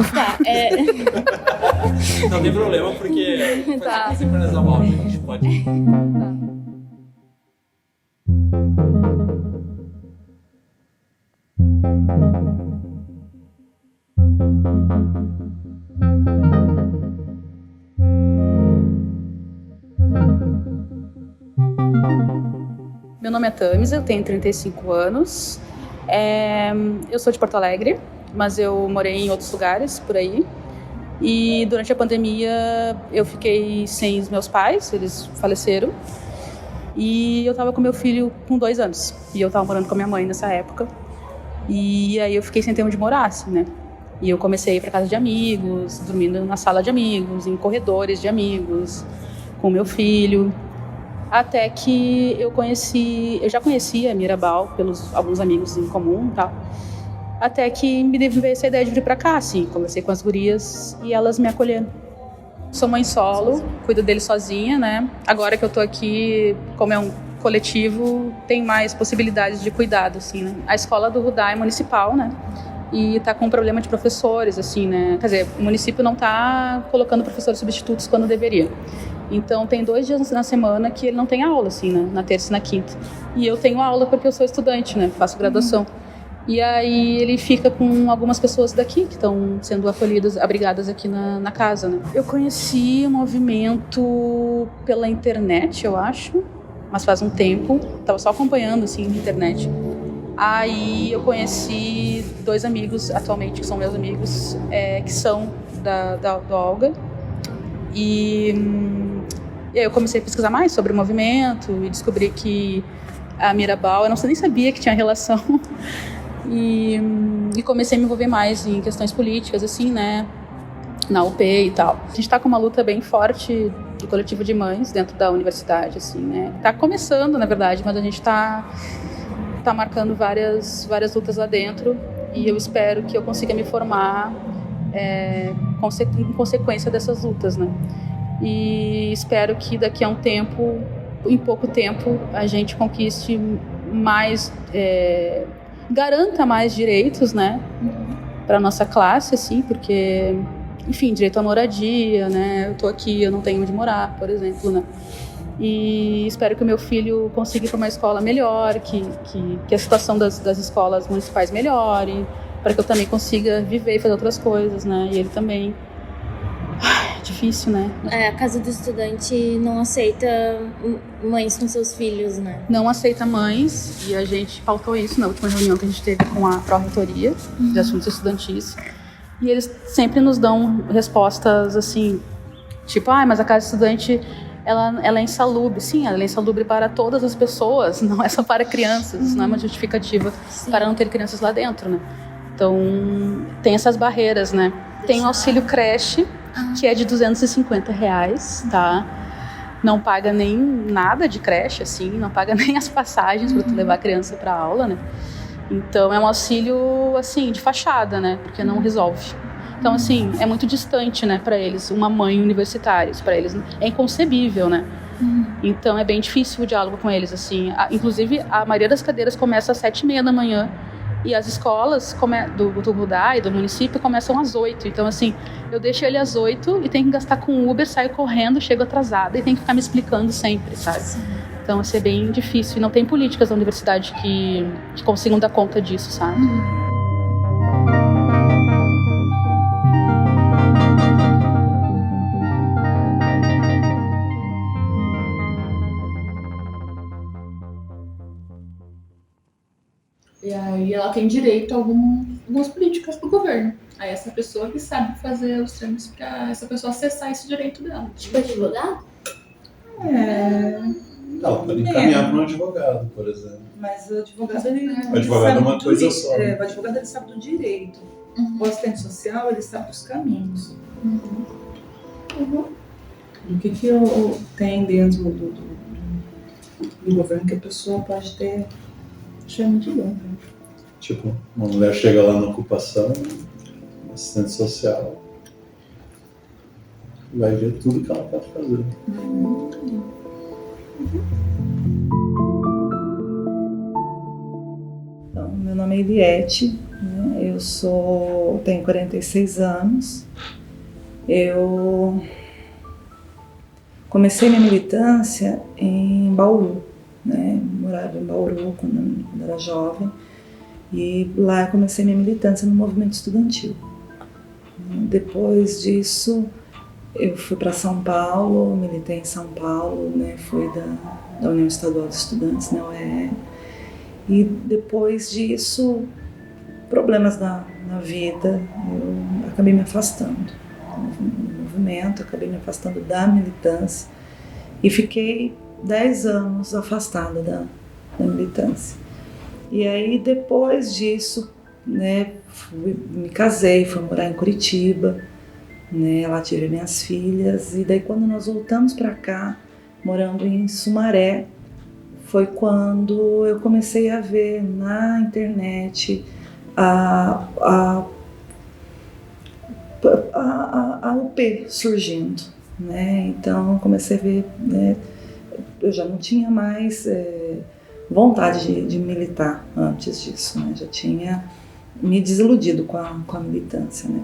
Tá, Não tem problema, porque Tá. sincronizar o áudio, a gente pode. Meu nome é Thames, eu tenho 35 anos. Eu sou de Porto Alegre, mas eu morei em outros lugares por aí. E durante a pandemia eu fiquei sem os meus pais, eles faleceram. E eu estava com meu filho com 2 anos. E eu estava morando com a minha mãe nessa época. E aí eu fiquei sem ter onde morar, assim, né? E eu comecei a ir para casa de amigos, dormindo na sala de amigos, em corredores de amigos, com meu filho. Até que eu já conhecia Miraval pelos alguns amigos em comum e tal. Até que me veio essa ideia de vir pra cá, assim. Conversei com as gurias e elas me acolheram. Sou mãe solo, cuido dele sozinha, né? Agora que eu tô aqui, como é um coletivo, tem mais possibilidades de cuidado, assim, né? A escola do Rudá é municipal, né? E tá com um problema de professores, assim, né? Quer dizer, o município não tá colocando professores substitutos quando deveria. Então, tem 2 dias na semana que ele não tem aula, assim, né? Na terça e na quinta. E eu tenho aula porque eu sou estudante, né? Faço graduação. E aí ele fica com algumas pessoas daqui que estão sendo acolhidas, abrigadas aqui na casa, né? Eu conheci o movimento pela internet, eu acho, mas faz um tempo. Tava só acompanhando, assim, na internet. Aí eu conheci 2 amigos atualmente, que são meus amigos, que são do Olga. E aí eu comecei a pesquisar mais sobre o movimento e descobri que a Miraval, eu nem sabia que tinha relação. E comecei a me envolver mais em questões políticas, assim, né? Na UP e tal. A gente tá com uma luta bem forte do coletivo de mães dentro da universidade, assim, né? Tá começando, na verdade, mas a gente tá marcando várias lutas lá dentro e eu espero que eu consiga me formar em consequência dessas lutas, né? E espero que daqui a um tempo, em pouco tempo, a gente conquiste mais, garanta mais direitos, né? Para nossa classe, assim, porque, enfim, direito à moradia, né? Eu tô aqui, eu não tenho onde morar, por exemplo, né? E espero que o meu filho consiga ir para uma escola melhor, que a situação das escolas municipais melhore, para que eu também consiga viver e fazer outras coisas, né? E ele também. É difícil, né? A casa do estudante não aceita mães com seus filhos, né? Não aceita mães, e a gente pautou isso na última reunião que a gente teve com a Pró-Reitoria de Assuntos Estudantis. E eles sempre nos dão respostas assim, tipo, mas a casa estudante ela é insalubre. Sim, ela é insalubre para todas as pessoas, não é só para crianças. Isso não é uma justificativa para não ter crianças lá dentro, né? Então, tem essas barreiras, né? Tem o auxílio creche, que é de R$250, tá? Não paga nem nada de creche, assim, não paga nem as passagens para tu levar a criança para aula, né? Então, é um auxílio, assim, de fachada, né? Porque não resolve. Então, assim, é muito distante, né, para eles, uma mãe universitária. Isso para eles é inconcebível, né? Então, é bem difícil o diálogo com eles, assim. Inclusive, a maioria das cadeiras começa às 7h30 da manhã e as escolas do Rudá e do município começam às 8h. Então, assim, eu deixo ele às 8h e tenho que gastar com Uber, saio correndo, chego atrasada e tenho que ficar me explicando sempre, sabe? Sim. Então, assim, é bem difícil. E não tem políticas da universidade que consigam dar conta disso, sabe? E aí ela tem direito a algumas políticas do governo. Aí essa pessoa que sabe fazer os termos para essa pessoa acessar esse direito dela. Tipo advogado? Ela pode encaminhar para um advogado, por exemplo. Mas o advogado, ele O advogado é uma coisa só. O advogado, ele sabe do direito. O assistente social, ele sabe dos caminhos. O que tem dentro do governo que a pessoa pode ter. Achei muito bom. Tipo, uma mulher chega lá na ocupação, assistente social, vai ver tudo que ela pode fazer. Então, meu nome é Eliette, né? Eu tenho 46 anos. Eu comecei minha militância em Bauru, né? Morava em Bauru quando eu era jovem. E lá eu comecei minha militância no movimento estudantil. Depois disso, eu fui para São Paulo, militei em São Paulo, né? Fui da União Estadual de Estudantes, na UEE. E depois disso, problemas na vida, eu acabei me afastando do movimento, acabei me afastando da militância e fiquei 10 anos afastada da militância. E aí depois disso, né, me casei, fui morar em Curitiba, né, lá tive minhas filhas, e daí quando nós voltamos para cá, morando em Sumaré, foi quando eu comecei a ver na internet a UP surgindo, né? Então eu comecei a ver, né, eu já não tinha mais vontade de militar antes disso, né? Já tinha me desiludido com a militância, né?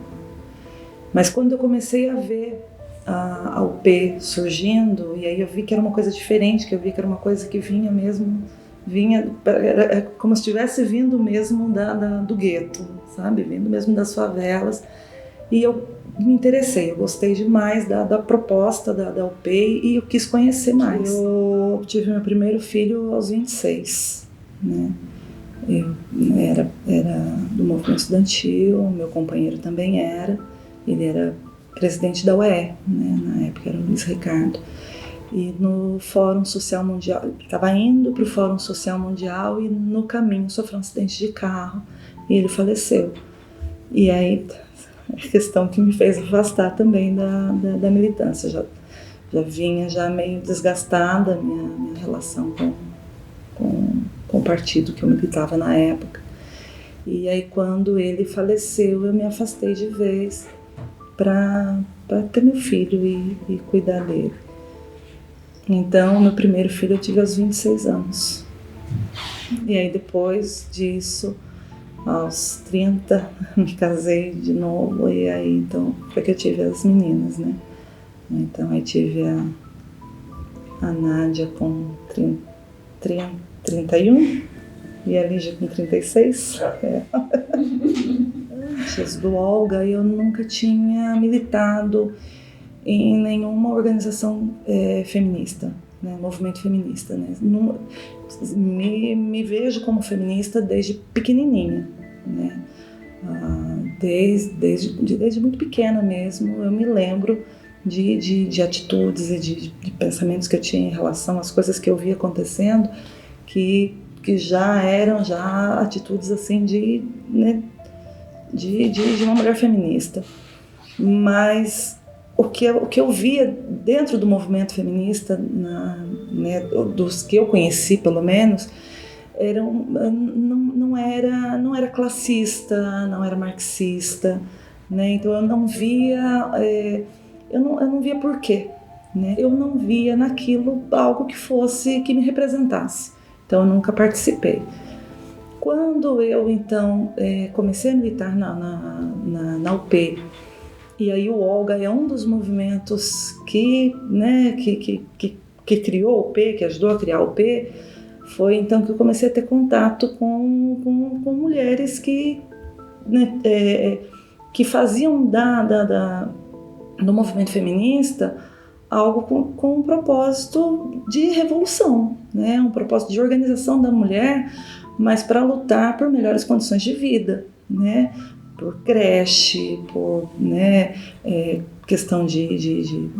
Mas quando eu comecei a ver a UP surgindo, e aí eu vi que era uma coisa diferente, que eu vi que era uma coisa que vinha era como se estivesse vindo mesmo do gueto, sabe? Vindo mesmo das favelas. E eu me interessei, eu gostei demais da proposta da UP e eu quis conhecer mais. Eu tive meu primeiro filho aos 26, né? Eu era do movimento estudantil, meu companheiro também ele era presidente da UEE, né? Na época era o Luiz Ricardo. E no Fórum Social Mundial, estava indo para o Fórum Social Mundial e no caminho sofreu um acidente de carro e ele faleceu. E aí, a questão que me fez afastar também da militância. Já vinha meio desgastada a minha relação com o partido que eu militava na época. E aí, quando ele faleceu, eu me afastei de vez para ter meu filho e cuidar dele. Então, meu primeiro filho eu tive aos 26 anos. E aí, depois disso, aos 30, me casei de novo. E aí, então, foi que eu tive as meninas, né? Então, aí tive a Nádia com 31 e a Lígia com 36. Antes do Olga, eu nunca tinha militado em nenhuma organização feminista, né, movimento feminista, né. Me vejo como feminista desde pequenininha, né. Desde muito pequena mesmo, eu me lembro de atitudes e de pensamentos que eu tinha em relação às coisas que eu via acontecendo, que já eram atitudes assim de uma mulher feminista. Mas o que eu via dentro do movimento feminista, né, dos que eu conheci pelo menos, não era classista, não era marxista, né? Então eu não via por quê, né? Eu não via naquilo algo que me representasse. Então eu nunca participei. Quando eu então comecei a militar na UP, e aí o Olga é um dos movimentos que criou a UP, que ajudou a criar a UP, foi então que eu comecei a ter contato com mulheres que faziam do movimento feminista algo com um propósito de revolução, né? Um propósito de organização da mulher, mas para lutar por melhores condições de vida, né? Por creche, por, né, questão de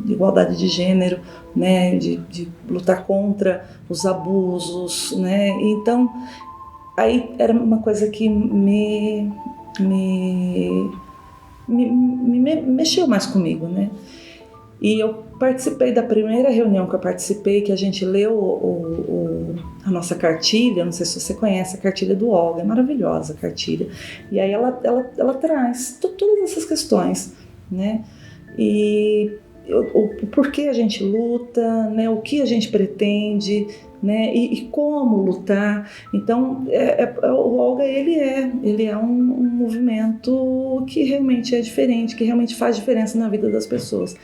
igualdade de gênero, né, de lutar contra os abusos, né. Então, aí era uma coisa que me mexeu mais comigo, né. E eu participei da primeira reunião que eu participei, que a gente leu a nossa cartilha. Não sei se você conhece a cartilha do Olga, é maravilhosa a cartilha. E aí ela traz todas essas questões, né? E o porquê a gente luta, né? O que a gente pretende, né? E como lutar. Então, o Olga, ele é um movimento que realmente é diferente, que realmente faz diferença na vida das pessoas.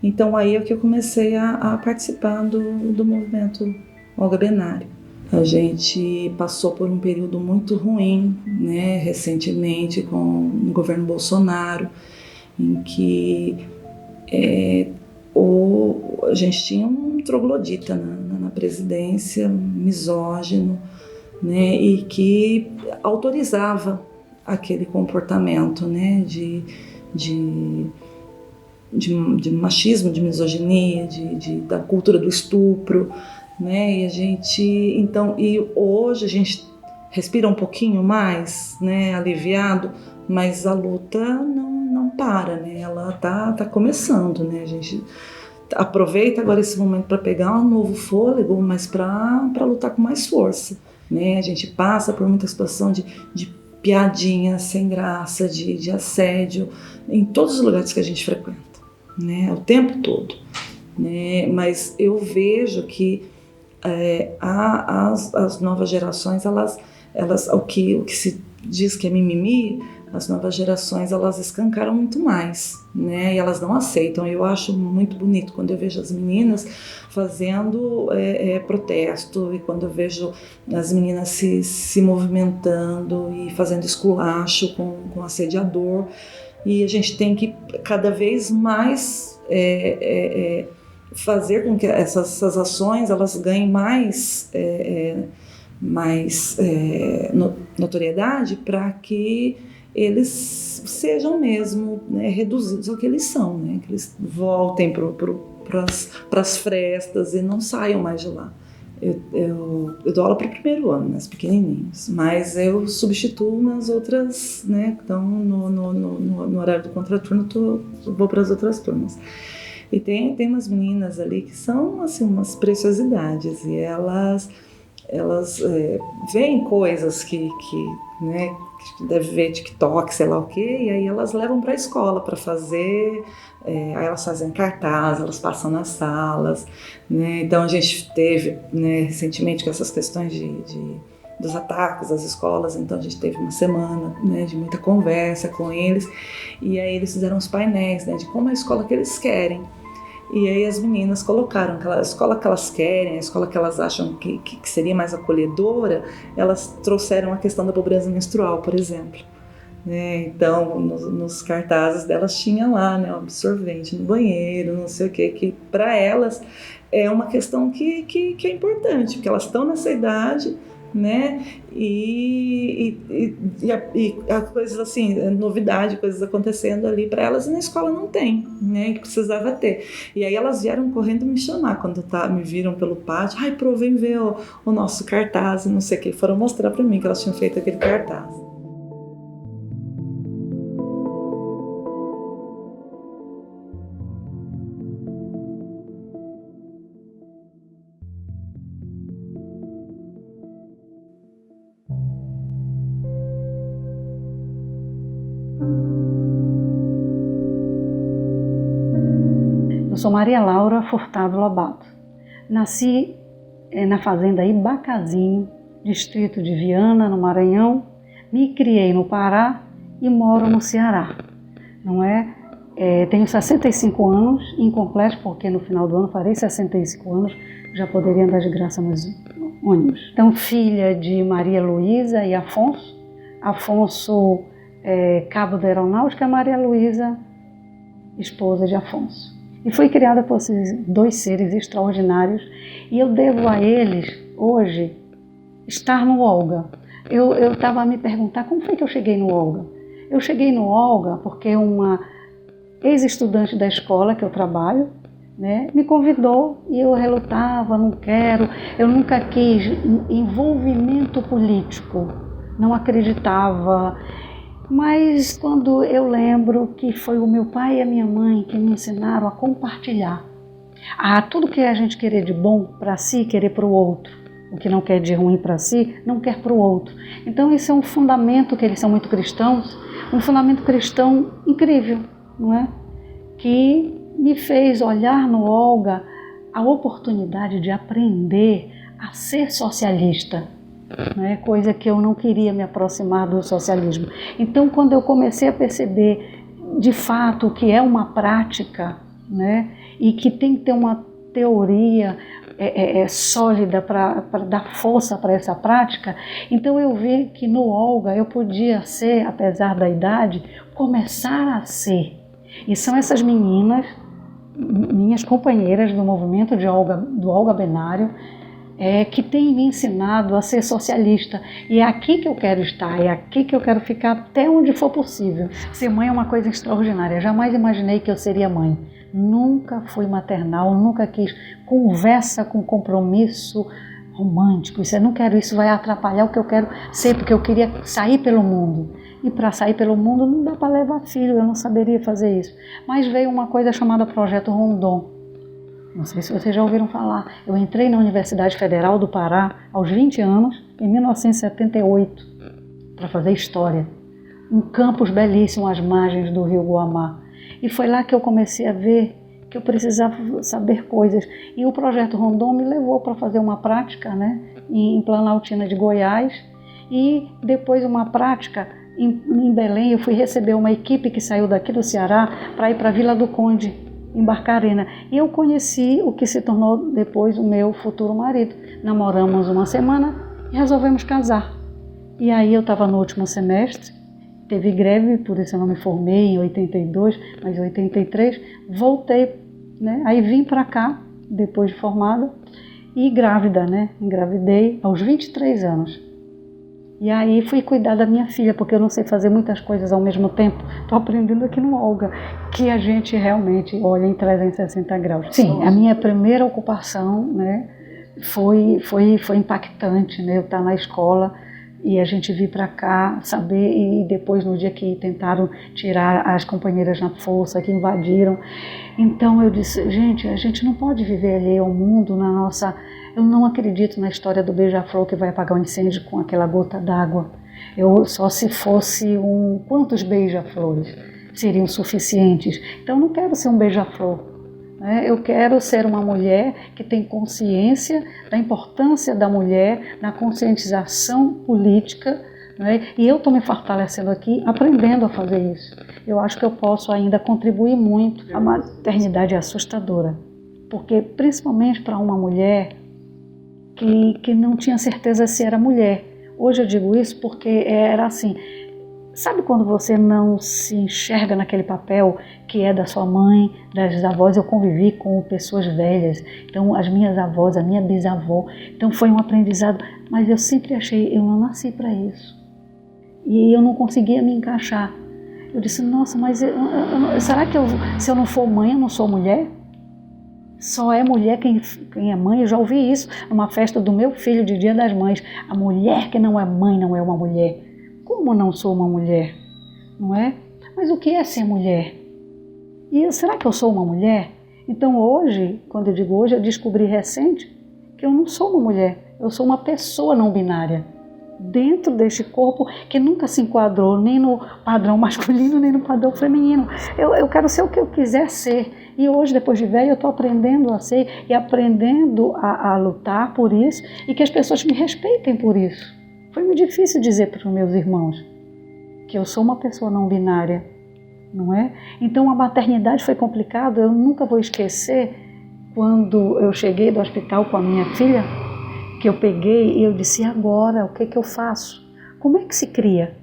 Então, aí é que eu comecei a participar do movimento Olga Benário. A gente passou por um período muito ruim, né, recentemente com o governo Bolsonaro, em que a gente tinha um troglodita na presidência, misógino, né, e que autorizava aquele comportamento, né, de machismo, de misoginia, da cultura do estupro, né, e hoje a gente respira um pouquinho mais, né, aliviado, mas a luta não para, né, ela tá começando, né, a gente aproveita agora esse momento para pegar um novo fôlego, mas para lutar com mais força, né, a gente passa por muita situação de piadinha sem graça, de assédio, em todos os lugares que a gente frequenta, né, o tempo todo, né, mas eu vejo que as novas gerações, elas o que se diz que é mimimi, as novas gerações, elas escancaram muito mais, né? E elas não aceitam. Eu acho muito bonito quando eu vejo as meninas fazendo protesto, e quando eu vejo as meninas se movimentando e fazendo esculacho com assediador. E a gente tem que cada vez mais fazer com que essas ações elas ganhem mais notoriedade, para que eles sejam mesmo, né, reduzidos ao que eles são, né, que eles voltem para as frestas e não saiam mais de lá. Eu dou aula para o primeiro ano, nas pequenininhos, mas eu substituo nas outras, né, então no horário do contraturno eu vou para as outras turmas. E tem umas meninas ali que são assim, umas preciosidades, e elas veem coisas que né, que deve ver TikTok, sei lá o quê, e aí elas levam para a escola para fazer, aí elas fazem cartaz, elas passam nas salas, né, então a gente teve, né, recentemente com essas questões dos ataques às escolas, então a gente teve uma semana, né, de muita conversa com eles, e aí eles fizeram os painéis, né, de como é a escola que eles querem. E aí as meninas colocaram a escola que elas querem, a escola que elas acham que seria mais acolhedora, elas trouxeram a questão da pobreza menstrual, por exemplo. Né? Então, nos cartazes delas tinha lá, né, um absorvente no banheiro, não sei o quê, que para elas é uma questão que é importante, porque elas estão nessa idade, né, e a coisas assim, novidade, coisas acontecendo ali para elas, e na escola não tem, né, que precisava ter. E aí elas vieram correndo me chamar quando me viram pelo pátio, ai, Pro, vem ver o nosso cartaz, e não sei o que, foram mostrar para mim que elas tinham feito aquele cartaz. Eu sou Maria Laura Furtado Lobato. Nasci na fazenda Ibacazinho, distrito de Viana, no Maranhão. Me criei no Pará e moro no Ceará. Não é? Tenho 65 anos, incompleto, porque no final do ano farei 65 anos, já poderia andar de graça nos ônibus. Então, filha de Maria Luísa e Afonso. Afonso, cabo da aeronáutica, Maria Luísa, esposa de Afonso. E fui criada por esses dois seres extraordinários, e eu devo a eles, hoje, estar no Olga. Eu estava a me perguntar como foi que eu cheguei no Olga. Eu cheguei no Olga porque uma ex-estudante da escola que eu trabalho, né, me convidou, e eu relutava, não quero, eu nunca quis envolvimento político, não acreditava. Mas quando eu lembro que foi o meu pai e a minha mãe que me ensinaram a compartilhar, a tudo que a gente querer de bom para si, querer para o outro, o que não quer de ruim para si, não quer para o outro. Então esse é um fundamento, que eles são muito cristãos, um fundamento cristão incrível, não é? Que me fez olhar no Olga a oportunidade de aprender a ser socialista, né? Coisa que eu não queria me aproximar do socialismo. Então, quando eu comecei a perceber de fato o que é uma prática, né? E que tem que ter uma teoria sólida para dar força para essa prática, então eu vi que no Olga eu podia ser, apesar da idade, começar a ser. E são essas meninas, minhas companheiras do movimento do Olga Benário, que têm me ensinado a ser socialista. E é aqui que eu quero estar, é aqui que eu quero ficar até onde for possível. Ser mãe é uma coisa extraordinária. Jamais imaginei que eu seria mãe. Nunca fui maternal, nunca quis conversa com compromisso romântico. Eu não quero, isso vai atrapalhar o que eu quero ser, porque eu queria sair pelo mundo. E para sair pelo mundo não dá para levar filho, eu não saberia fazer isso. Mas veio uma coisa chamada Projeto Rondon. Não sei se vocês já ouviram falar. Eu entrei na Universidade Federal do Pará aos 20 anos, em 1978, para fazer história. Um campus belíssimo às margens do rio Guamá. E foi lá que eu comecei a ver que eu precisava saber coisas. E o Projeto Rondon me levou para fazer uma prática, né, em Planaltina de Goiás. E depois uma prática em Belém. Eu fui receber uma equipe que saiu daqui do Ceará para ir para a Vila do Conde, em Barcarena. E eu conheci o que se tornou depois o meu futuro marido. Namoramos uma semana e resolvemos casar. E aí eu estava no último semestre, teve greve, por isso eu não me formei em 82, mas em 83 voltei, né? Aí vim para cá, depois de formada, e grávida, né? Engravidei aos 23 anos. E aí fui cuidar da minha filha, porque eu não sei fazer muitas coisas ao mesmo tempo. Estou aprendendo aqui no Olga, que a gente realmente olha em 360 graus. Sim, a minha primeira ocupação, né, foi impactante, né? Eu estar na escola e a gente vir para cá, saber, e depois no dia que tentaram tirar as companheiras na força, que invadiram. Então eu disse, gente, a gente não pode viver ali ao mundo na nossa... Eu não acredito na história do beija-flor que vai apagar o incêndio com aquela gota d'água. Eu só se fosse quantos beija-flores seriam suficientes? Então eu não quero ser um beija-flor. Eu quero ser uma mulher que tem consciência da importância da mulher, na conscientização política, né? E eu estou me fortalecendo aqui, aprendendo a fazer isso. Eu acho que eu posso ainda contribuir muito. A maternidade é assustadora, porque principalmente para uma mulher que não tinha certeza se era mulher. Hoje eu digo isso porque era assim... Sabe quando você não se enxerga naquele papel que é da sua mãe, das avós? Eu convivi com pessoas velhas, então as minhas avós, a minha bisavó, então foi um aprendizado, mas eu sempre achei, eu não nasci para isso. E eu não conseguia me encaixar. Eu disse, nossa, mas será que se eu não for mãe, eu não sou mulher? Só é mulher quem é mãe. Eu já ouvi isso numa festa do meu filho de Dia das Mães. A mulher que não é mãe não é uma mulher. Como não sou uma mulher? Não é? Mas o que é ser mulher? E será que eu sou uma mulher? Então hoje, quando eu digo hoje, eu descobri recente que eu não sou uma mulher. Eu sou uma pessoa não binária. Dentro deste corpo que nunca se enquadrou nem no padrão masculino, nem no padrão feminino. Eu quero ser o que eu quiser ser. E hoje, depois de velho, eu estou aprendendo a ser e aprendendo a lutar por isso e que as pessoas me respeitem por isso. Foi muito difícil dizer para os meus irmãos que eu sou uma pessoa não binária, não é? Então a maternidade foi complicada. Eu nunca vou esquecer quando eu cheguei do hospital com a minha filha, que eu peguei e eu disse, agora, o que eu faço? Como é que se cria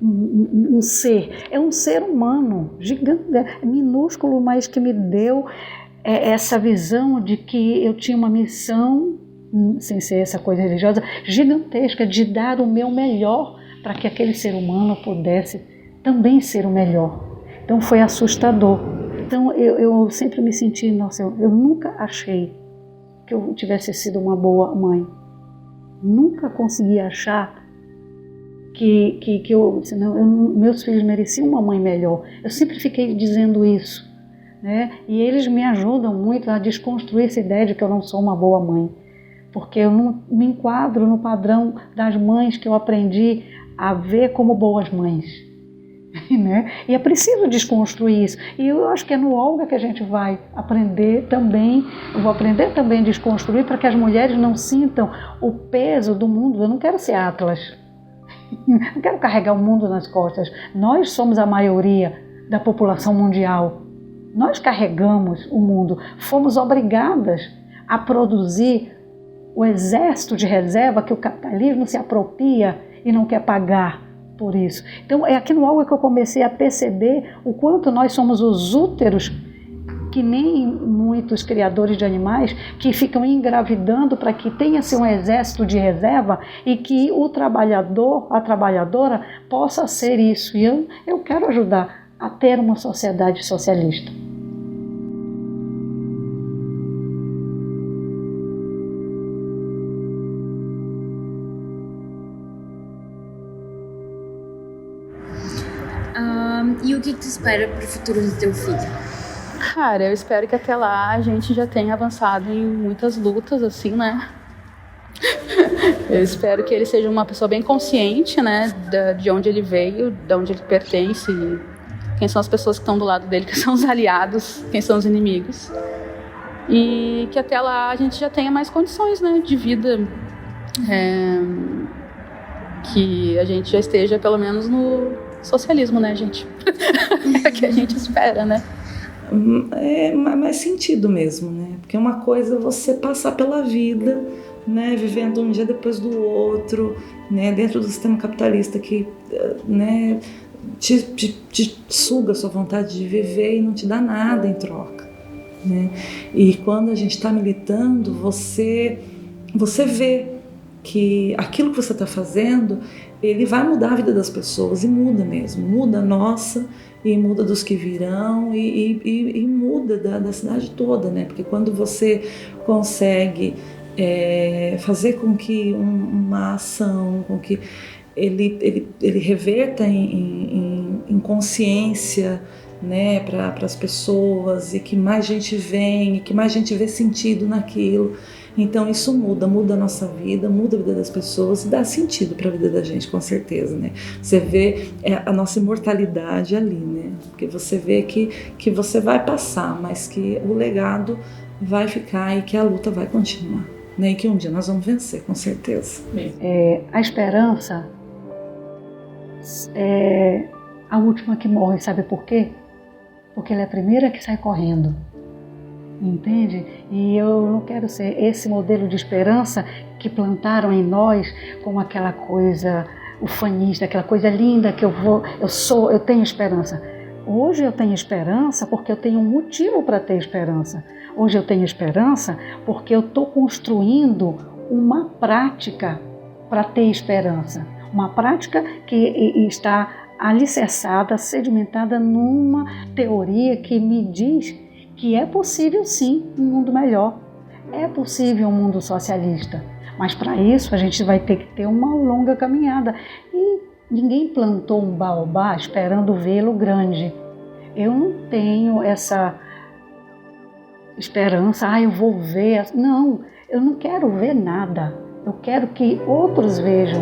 um ser? É um ser humano, gigante, minúsculo, mas que me deu essa visão de que eu tinha uma missão, sem ser essa coisa religiosa, gigantesca, de dar o meu melhor para que aquele ser humano pudesse também ser o melhor. Então foi assustador. Então eu sempre me senti, nossa, eu nunca achei que eu tivesse sido uma boa mãe. Nunca consegui achar que meus filhos mereciam uma mãe melhor. Eu sempre fiquei dizendo isso, né? E eles me ajudam muito a desconstruir essa ideia de que eu não sou uma boa mãe. Porque eu não me enquadro no padrão das mães que eu aprendi a ver como boas mães. né? E é preciso desconstruir isso. E eu acho que é no Olga que a gente vai aprender também, eu vou aprender também a desconstruir para que as mulheres não sintam o peso do mundo. Eu não quero ser Atlas, não quero carregar o mundo nas costas. Nós somos a maioria da população mundial. Nós carregamos o mundo. Fomos obrigadas a produzir o exército de reserva que o capitalismo se apropria e não quer pagar por isso. Então é aqui no Olga que eu comecei a perceber o quanto nós somos os úteros, que nem muitos criadores de animais, que ficam engravidando para que tenha-se um exército de reserva e que o trabalhador, a trabalhadora, possa ser isso. E eu quero ajudar a ter uma sociedade socialista. E o que tu espera para o futuro do teu filho? Cara, eu espero que até lá a gente já tenha avançado em muitas lutas, assim, né? Eu espero que ele seja uma pessoa bem consciente, né, de onde ele veio, de onde ele pertence, quem são as pessoas que estão do lado dele, quem são os aliados, quem são os inimigos. E que até lá a gente já tenha mais condições, né, de vida, que a gente já esteja pelo menos no socialismo, né, gente? É que a gente espera, né? É mais sentido mesmo, né? Porque uma coisa é você passar pela vida, né, vivendo um dia depois do outro, né, dentro do sistema capitalista que, né, te suga a sua vontade de viver e não te dá nada em troca, né? E quando a gente está militando, você vê que aquilo que você está fazendo, ele vai mudar a vida das pessoas, e muda mesmo, muda a nossa, e muda dos que virão, e muda da cidade toda, né? Porque quando você consegue fazer com que uma ação, com que ele reverta em consciência, né, para as pessoas, e que mais gente vem, e que mais gente vê sentido naquilo. Então isso muda a nossa vida, muda a vida das pessoas e dá sentido para a vida da gente, com certeza, né? Você vê a nossa imortalidade ali, né? Porque você vê que você vai passar, mas que o legado vai ficar e que a luta vai continuar, né? E que um dia nós vamos vencer, com certeza. A esperança é a última que morre, sabe por quê? Porque ela é a primeira que sai correndo. Entende? E eu não quero ser esse modelo de esperança que plantaram em nós como aquela coisa ufanista, aquela coisa linda que eu tenho esperança. Hoje eu tenho esperança porque eu tenho um motivo para ter esperança. Hoje eu tenho esperança porque eu estou construindo uma prática para ter esperança. Uma prática que está alicerçada, sedimentada numa teoria que me diz que é possível sim um mundo melhor, é possível um mundo socialista, mas para isso a gente vai ter que ter uma longa caminhada, e ninguém plantou um baobá esperando vê-lo grande. Eu não tenho essa esperança, eu vou ver, não, eu não quero ver nada, eu quero que outros vejam